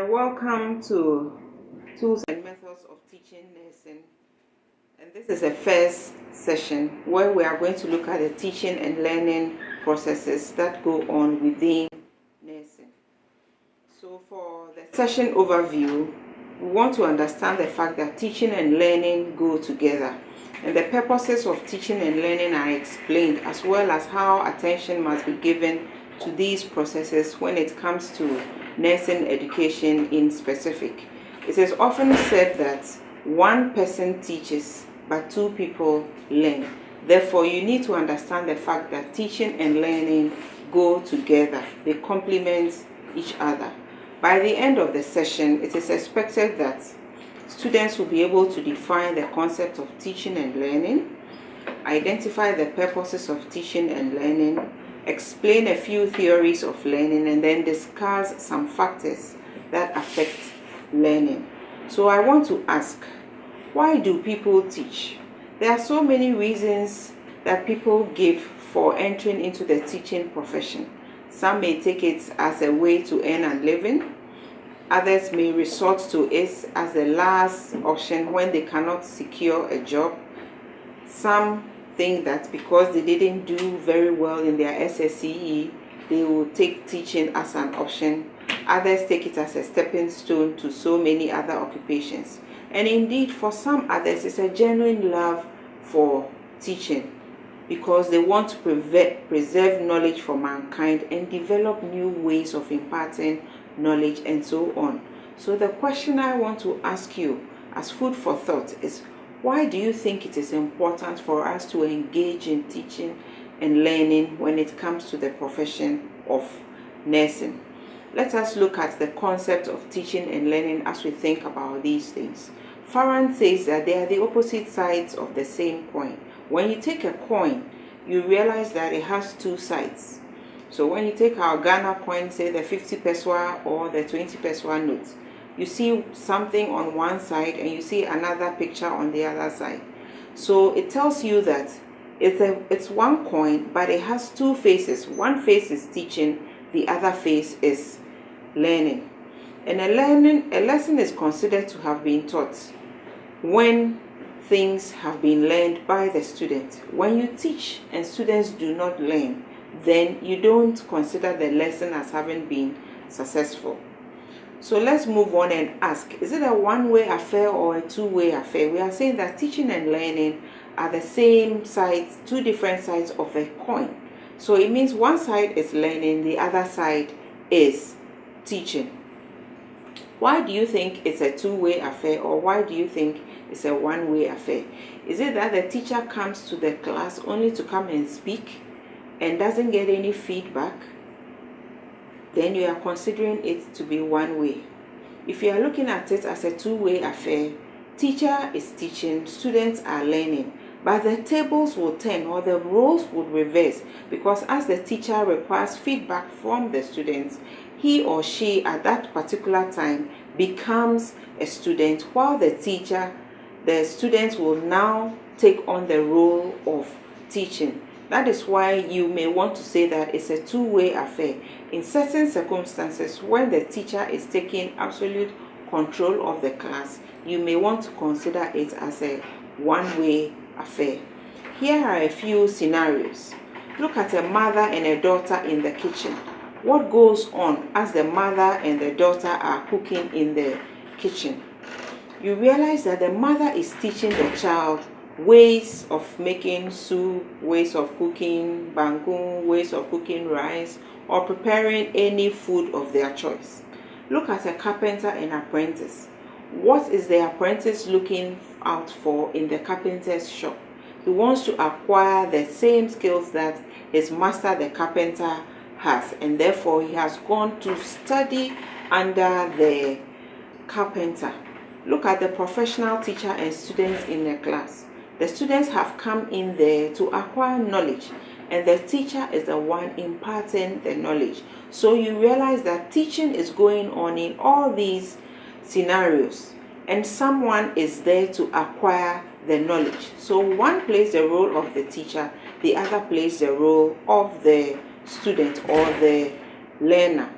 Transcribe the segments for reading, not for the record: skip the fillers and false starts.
Welcome to Tools and Methods of Teaching Nursing. And this is the first session where we are going to look at the teaching and learning processes that go on within nursing. So for the session overview, we want to understand the fact that teaching and learning go together. And the purposes of teaching and learning are explained, as well as how attention must be given to these processes when it comes to nursing education in specific. It is often said that one person teaches, but two people learn. Therefore, you need to understand the fact that teaching and learning go together. They complement each other. By the end of the session, it is expected that students will be able to define the concept of teaching and learning, identify the purposes of teaching and learning, explain a few theories of learning, and then discuss some factors that affect learning. So I want to ask, why do people teach? There are so many reasons that people give for entering into the teaching profession. Some may take it as a way to earn a living. Others may resort to it as the last option when they cannot secure a job. Some think that because they didn't do very well in their SSCE, they will take teaching as an option. Others take it as a stepping stone to so many other occupations. And indeed, for some others, it's a genuine love for teaching because they want to preserve knowledge for mankind and develop new ways of imparting knowledge and so on. So the question I want to ask you as food for thought is, why do you think it is important for us to engage in teaching and learning when it comes to the profession of nursing? Let us look at the concept of teaching and learning as we think about these things. Farran says that they are the opposite sides of the same coin. When you take a coin, you realize that it has two sides. So when you take our Ghana coin, say the 50 pesewa or the 20 pesewa notes, you see something on one side and you see another picture on the other side. So it tells you that it's one coin, but it has two faces. One face is teaching, the other face is learning. And a lesson is considered to have been taught when things have been learned by the student. When you teach and students do not learn, then you don't consider the lesson as having been successful. So let's move on and ask, is it a one-way affair or a two-way affair? We are saying that teaching and learning are the same sides, two different sides of a coin. So it means one side is learning, the other side is teaching. Why do you think it's a two-way affair, or why do you think it's a one-way affair? Is it that the teacher comes to the class only to come and speak and doesn't get any feedback? Then you are considering it to be one way. If you are looking at it as a two-way affair, teacher is teaching, students are learning, but the tables will turn or the roles will reverse, because as the teacher requires feedback from the students, he or she at that particular time becomes a student, while the students will now take on the role of teaching. That is why you may want to say that it's a two-way affair. In certain circumstances, when the teacher is taking absolute control of the class, you may want to consider it as a one-way affair. Here are a few scenarios. Look at a mother and a daughter in the kitchen. What goes on as the mother and the daughter are cooking in the kitchen? You realize that the mother is teaching the child ways of making soup, ways of cooking bangun, ways of cooking rice, or preparing any food of their choice. Look at a carpenter and apprentice. What is the apprentice looking out for in the carpenter's shop? He wants to acquire the same skills that his master, the carpenter, has, and therefore he has gone to study under the carpenter. Look at the professional teacher and students in the class. The students have come in there to acquire knowledge, and the teacher is the one imparting the knowledge. So you realize that teaching is going on in all these scenarios, and someone is there to acquire the knowledge. So one plays the role of the teacher, the other plays the role of the student or the learner.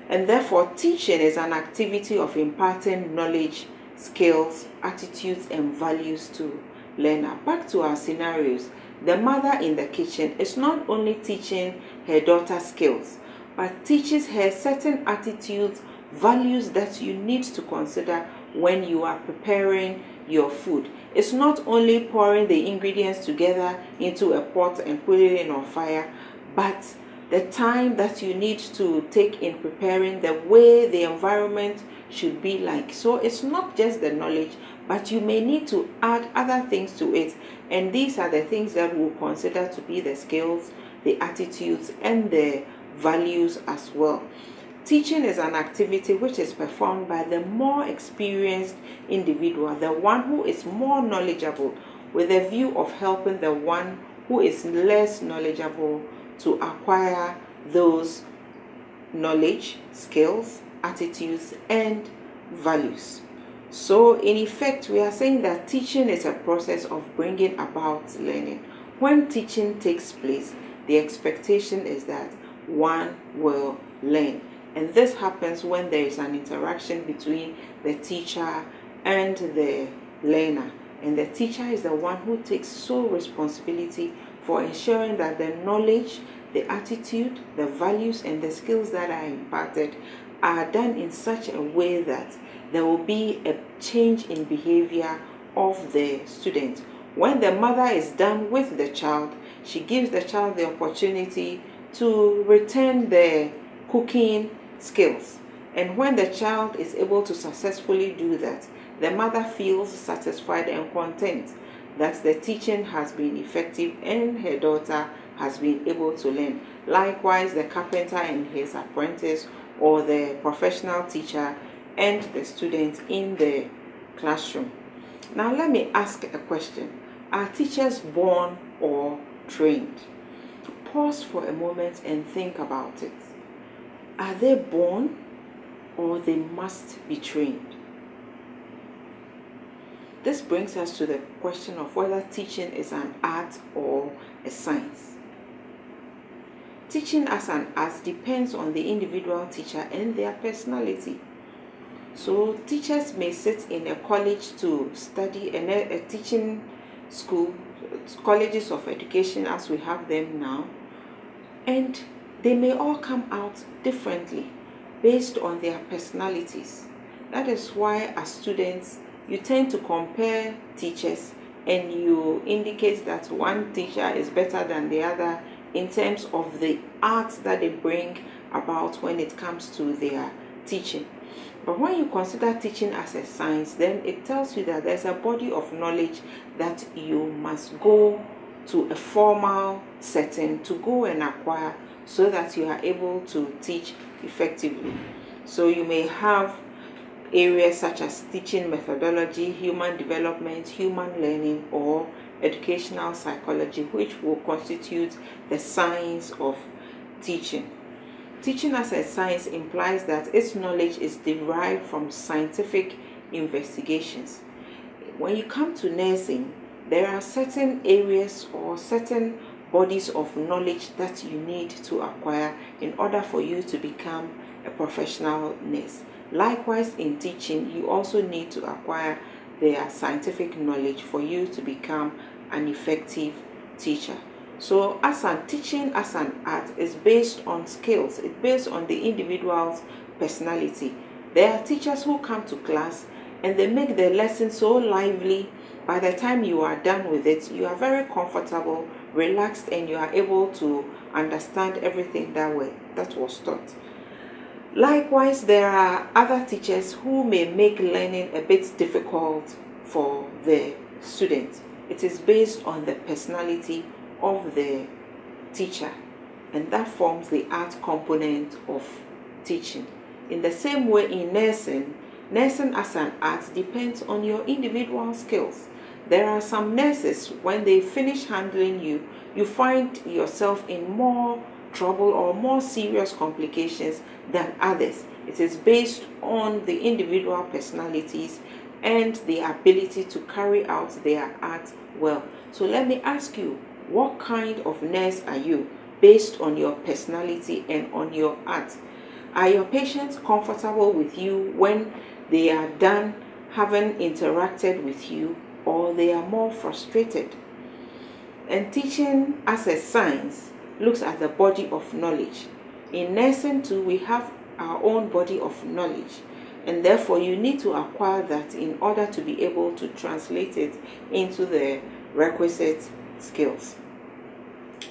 And therefore, teaching is an activity of imparting knowledge, skills, attitudes, and values to learner. Back to our scenarios. The mother in the kitchen is not only teaching her daughter skills, but teaches her certain attitudes, values that you need to consider when you are preparing your food. It's not only pouring the ingredients together into a pot and putting it on fire, but the time that you need to take in preparing, the way the environment should be like. So it's not just the knowledge, but you may need to add other things to it. And these are the things that we'll consider to be the skills, the attitudes, and the values as well. Teaching is an activity which is performed by the more experienced individual, the one who is more knowledgeable, with a view of helping the one who is less knowledgeable to acquire those knowledge, skills, attitudes, and values. So in effect, we are saying that teaching is a process of bringing about learning. When teaching takes place, the expectation is that one will learn. And this happens when there is an interaction between the teacher and the learner. And the teacher is the one who takes sole responsibility for ensuring that the knowledge, the attitude, the values, and the skills that are imparted are done in such a way that there will be a change in behavior of the student. When the mother is done with the child, she gives the child the opportunity to return the cooking skills. And when the child is able to successfully do that, the mother feels satisfied and content that the teaching has been effective and her daughter has been able to learn. Likewise, the carpenter and his apprentice, or the professional teacher and the student in the classroom. Now let me ask a question. Are teachers born or trained? Pause for a moment and think about it. Are they born or they must be trained? This brings us to the question of whether teaching is an art or a science. Teaching as an art depends on the individual teacher and their personality. So teachers may sit in a college to study, in a teaching school, colleges of education as we have them now, and they may all come out differently based on their personalities. That is why as students, you tend to compare teachers and you indicate that one teacher is better than the other in terms of the art that they bring about when it comes to their teaching. But when you consider teaching as a science, then it tells you that there's a body of knowledge that you must go to a formal setting to go and acquire so that you are able to teach effectively. So you may have areas such as teaching methodology, human development, human learning, or educational psychology, which will constitute the science of teaching. Teaching as a science implies that its knowledge is derived from scientific investigations. When you come to nursing, there are certain areas or certain bodies of knowledge that you need to acquire in order for you to become a professional nurse. Likewise, in teaching, you also need to acquire their scientific knowledge for you to become an effective teacher. So teaching as an art is based on skills. It's based on the individual's personality. There are teachers who come to class and they make the lesson so lively. By the time you are done with it, you are very comfortable, relaxed, and you are able to understand everything that was taught. Likewise, there are other teachers who may make learning a bit difficult for the students. It is based on the personality of the teacher, and that forms the art component of teaching. In the same way, in nursing as an art depends on your individual skills. There are some nurses, when they finish handling you, you find yourself in more trouble or more serious complications than others. It is based on the individual personalities and the ability to carry out their art well. So let me ask you, what kind of nurse are you based on your personality and on your art? Are your patients comfortable with you when they are done having interacted with you, or they are more frustrated? And teaching as a science looks at the body of knowledge. In nursing too, we have our own body of knowledge, and therefore you need to acquire that in order to be able to translate it into the requisite skills.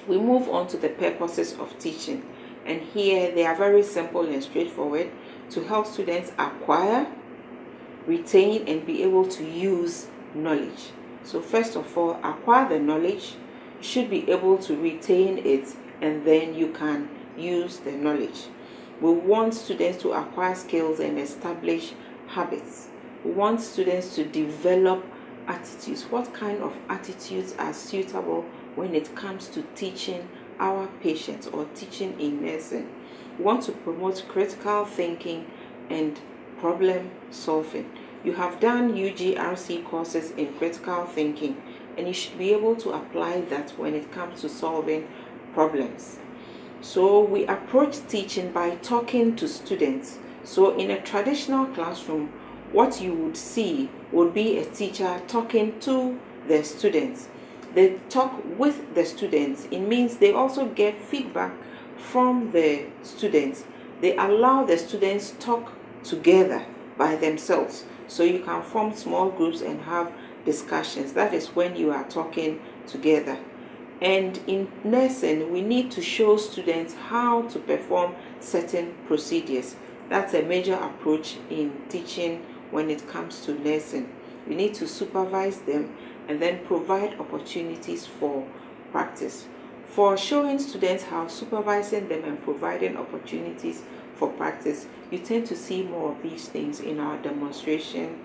We move on to the purposes of teaching, and here they are very simple and straightforward: to help students acquire, retain, and be able to use knowledge. So first of all, acquire the knowledge. You should be able to retain it, and then you can use the knowledge. We want students to acquire skills and establish habits. We want students to develop attitudes. What kind of attitudes are suitable when it comes to teaching our patients or teaching in nursing? We want to promote critical thinking and problem solving. You have done UGRC courses in critical thinking, and you should be able to apply that when it comes to solving problems. So we approach teaching by talking to students. So in a traditional classroom, what you would see would be a teacher talking to the students. They talk with the students. It means they also get feedback from the students. They allow the students talk together by themselves. So you can form small groups and have discussions. That is when you are talking together. And in nursing, we need to show students how to perform certain procedures. That's a major approach in teaching when it comes to nursing. We need to supervise them and then provide opportunities for practice. For showing students how supervising them and providing opportunities for practice, you tend to see more of these things in our demonstration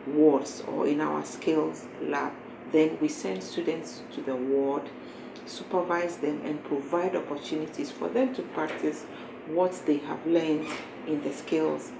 wards or in our skills lab. Then we send students to the ward, supervise them, and provide opportunities for them to practice what they have learned in the skills